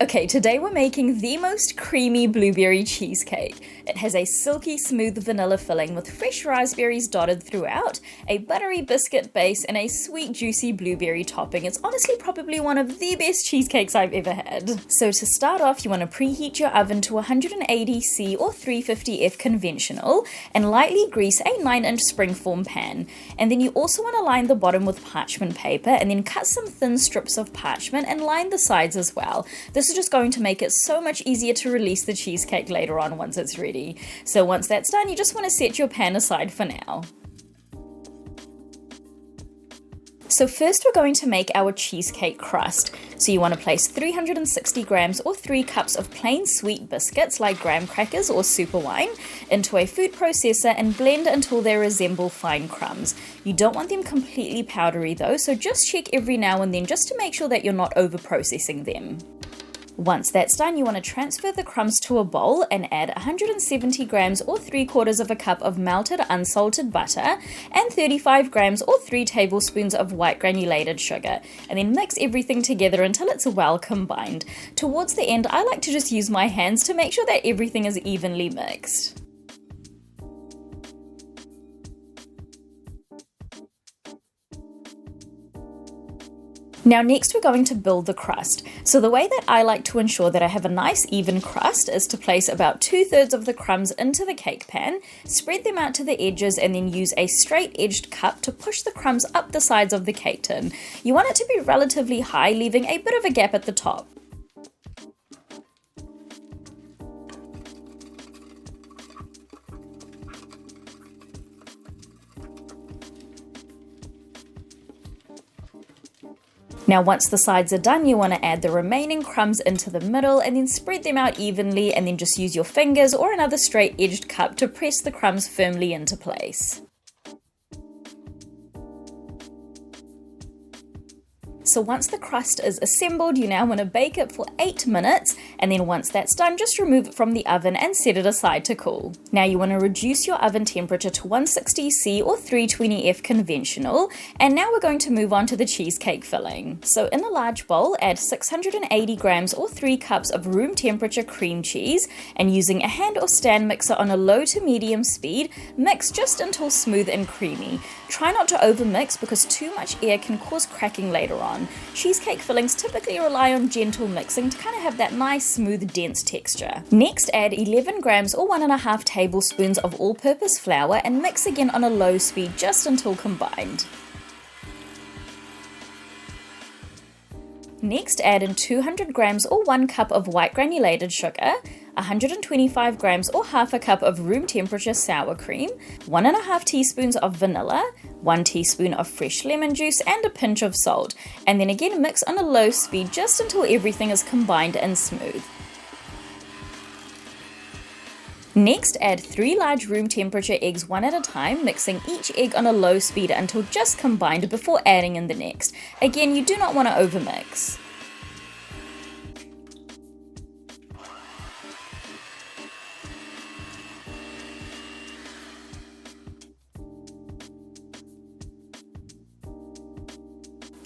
Okay, today we're making the most creamy blueberry cheesecake. It has a silky smooth vanilla filling with fresh raspberries dotted throughout, a buttery biscuit base, and a sweet juicy blueberry topping. It's honestly probably one of the best cheesecakes I've ever had. So to start off, you want to preheat your oven to 180°C or 350°F conventional and lightly grease a 9-inch springform pan. And then you also want to line the bottom with parchment paper and then cut some thin strips of parchment and line the sides as well. This is just going to make it so much easier to release the cheesecake later on once it's ready. So once that's done, you just want to set your pan aside for now. So first we're going to make our cheesecake crust. So you want to place 360 grams or 3 cups of plain sweet biscuits like graham crackers or superwine into a food processor and blend until they resemble fine crumbs. You don't want them completely powdery though, so just check every now and then just to make sure that you're not over processing them. Once that's done, you want to transfer the crumbs to a bowl and add 170 grams or 3/4 of a cup of melted unsalted butter and 35 grams or 3 tablespoons of white granulated sugar, and then mix everything together until it's well combined. Towards the end, I like to just use my hands to make sure that everything is evenly mixed. Now next we're going to build the crust. So the way that I like to ensure that I have a nice even crust is to place about 2/3 of the crumbs into the cake pan, spread them out to the edges, and then use a straight edged cup to push the crumbs up the sides of the cake tin. You want it to be relatively high, leaving a bit of a gap at the top. Now once the sides are done, you want to add the remaining crumbs into the middle and then spread them out evenly, and then just use your fingers or another straight edged cup to press the crumbs firmly into place. So once the crust is assembled, you now want to bake it for 8 minutes, and then once that's done, just remove it from the oven and set it aside to cool. Now you want to reduce your oven temperature to 160°C or 320°F conventional, and now we're going to move on to the cheesecake filling. So in a large bowl, add 680 grams or 3 cups of room temperature cream cheese, and using a hand or stand mixer on a low to medium speed, mix just until smooth and creamy. Try not to overmix because too much air can cause cracking later on. Cheesecake fillings typically rely on gentle mixing to kind of have that nice, smooth, dense texture. Next, add 11 grams or 1.5 tablespoons of all-purpose flour and mix again on a low speed just until combined. Next, add in 200 grams or 1 cup of white granulated sugar, 125 grams or half a cup of room temperature sour cream, 1.5 teaspoons of vanilla, 1 teaspoon of fresh lemon juice, and a pinch of salt. And then again mix on a low speed just until everything is combined and smooth. Next, add 3 large room temperature eggs one at a time, mixing each egg on a low speed until just combined before adding in the next. Again, you do not want to overmix.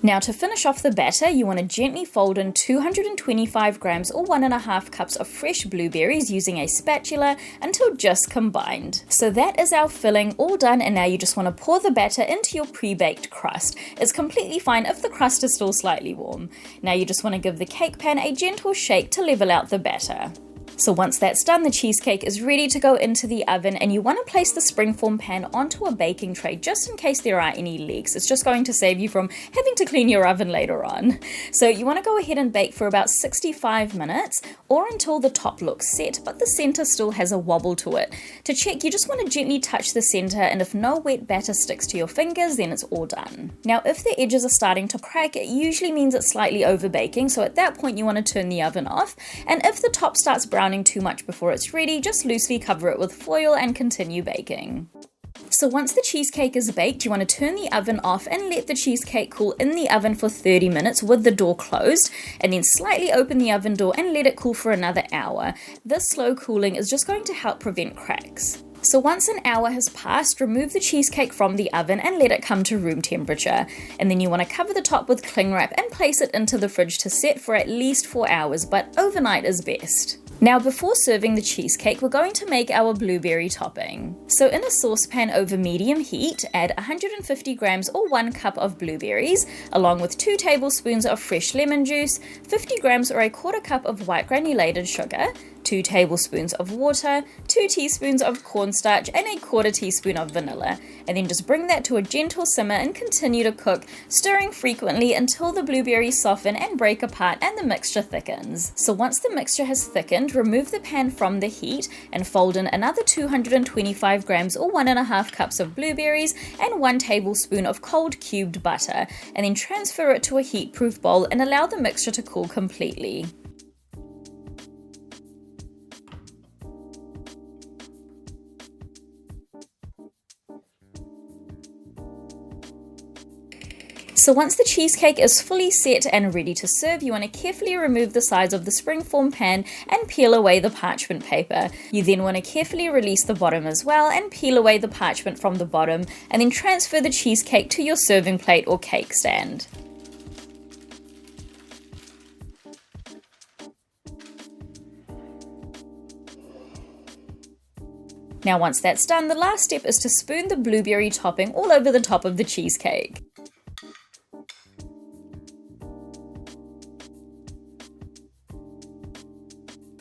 Now to finish off the batter, you want to gently fold in 225 grams or 1.5 cups of fresh blueberries using a spatula until just combined. So that is our filling all done, and now you just want to pour the batter into your pre-baked crust. It's completely fine if the crust is still slightly warm. Now you just want to give the cake pan a gentle shake to level out the batter. So once that's done, the cheesecake is ready to go into the oven, and you want to place the springform pan onto a baking tray just in case there are any leaks. It's just going to save you from having to clean your oven later on. So you want to go ahead and bake for about 65 minutes or until the top looks set but the center still has a wobble to it. To check, you just want to gently touch the center, and if no wet batter sticks to your fingers, then it's all done. Now if the edges are starting to crack, it usually means it's slightly over baking, so at that point you want to turn the oven off, and if the top starts browning too much before it's ready, just loosely cover it with foil and continue baking. So once the cheesecake is baked, you want to turn the oven off and let the cheesecake cool in the oven for 30 minutes with the door closed, and then slightly open the oven door and let it cool for another hour. This slow cooling is just going to help prevent cracks. So once an hour has passed, remove the cheesecake from the oven and let it come to room temperature. And then you want to cover the top with cling wrap and place it into the fridge to set for at least 4 hours, but overnight is best. Now before serving the cheesecake, we're going to make our blueberry topping. So in a saucepan over medium heat, add 150 grams or 1 cup of blueberries, along with 2 tablespoons of fresh lemon juice, 50 grams or a quarter cup of white granulated sugar, 2 tablespoons of water, 2 teaspoons of cornstarch, and a quarter teaspoon of vanilla. And then just bring that to a gentle simmer and continue to cook, stirring frequently until the blueberries soften and break apart and the mixture thickens. So once the mixture has thickened, remove the pan from the heat and fold in another 225 grams or 1.5 cups of blueberries and 1 tablespoon of cold cubed butter, and then transfer it to a heat-proof bowl and allow the mixture to cool completely. So once the cheesecake is fully set and ready to serve, you want to carefully remove the sides of the springform pan and peel away the parchment paper. You then want to carefully release the bottom as well and peel away the parchment from the bottom, and then transfer the cheesecake to your serving plate or cake stand. Now once that's done, the last step is to spoon the blueberry topping all over the top of the cheesecake.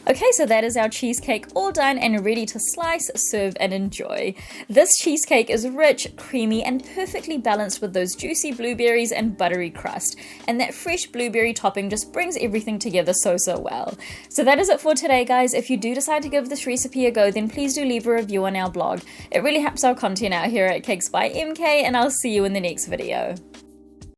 Okay, so that is our cheesecake all done and ready to slice, serve, and enjoy. This cheesecake is rich, creamy, and perfectly balanced with those juicy blueberries and buttery crust. And that fresh blueberry topping just brings everything together so well. So that is it for today, guys. If you do decide to give this recipe a go, then please do leave a review on our blog. It really helps our content out here at Cakes by MK, and I'll see you in the next video.